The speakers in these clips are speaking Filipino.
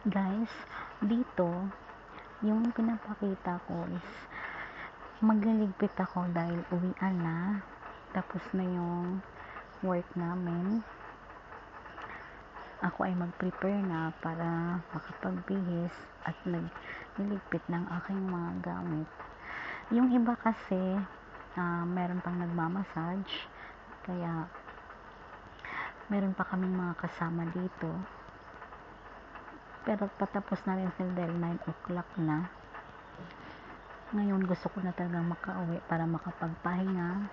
Guys, dito yung pinapakita ko is magliligpit ako dahil uwian na, tapos na yung work namin. Ako ay mag-prepare na para makapagbihis at nagliligpit ng aking mga gamit. Yung iba kasi meron pang nagmamassage, kaya meron pa kaming mga kasama dito, pero patapos na rin sila dahil 9 o'clock na. Ngayon gusto ko na talagang makauwi para makapagpahinga.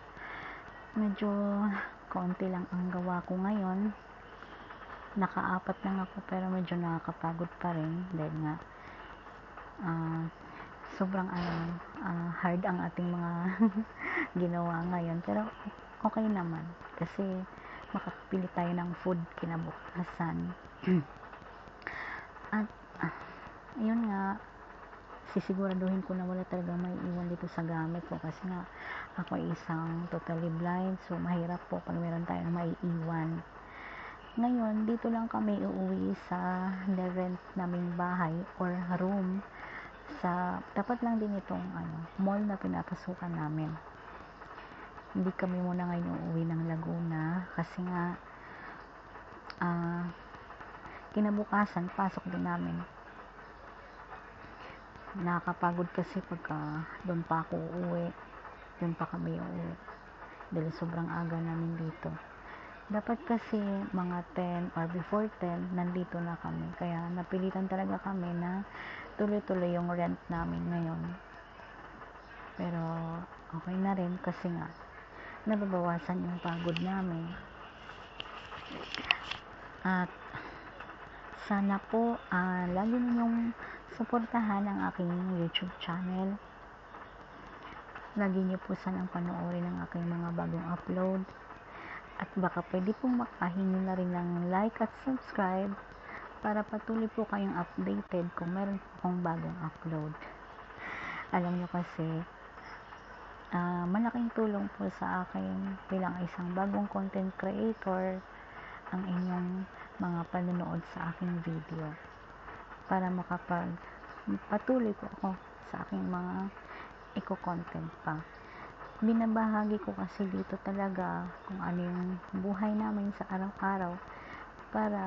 Medyo konti lang ang gawa ko ngayon, naka-4 lang ako, pero medyo nakakapagod pa rin dahil nga sobrang hard ang ating mga ginawa ngayon, pero okay naman kasi makapili tayo ng food kinabukasan. At yun nga, sisiguraduhin ko na wala talaga may iwan dito sa gamit ko kasi nga ako isang totally blind, so mahirap po pag meron tayong maiiwan. Ngayon dito lang kami uuwi sa rent naming bahay or room, sa tapat lang din itong mall na pinapasukan namin. Hindi kami muna ngayon uuwi ng Laguna kasi nga kinabukasan pasok din namin. Nakakapagod kasi pagka doon pa ako uuwi, doon pa kami uuwi dahil sobrang aga namin dito. Dapat kasi mga 10 or before 10 nandito na kami, kaya napilitan talaga kami na tuloy-tuloy yung rent namin ngayon. Pero okay na rin kasi nga nababawasan yung pagod namin. At sana po lagi ninyong suportahan ang aking YouTube channel. Lagi niyo po sanang panoorin ang aking mga bagong upload. At baka pwede pong makahingi na rin ng like at subscribe para patuloy po kayong updated kung meron po akong bagong upload. Alam nyo kasi, malaking tulong po sa akin bilang isang bagong content creator ang inyong mga panonood sa aking video para makapagpatuloy po ako sa aking mga eco-content pa. Binabahagi ko kasi dito talaga kung ano yung buhay namin sa araw-araw para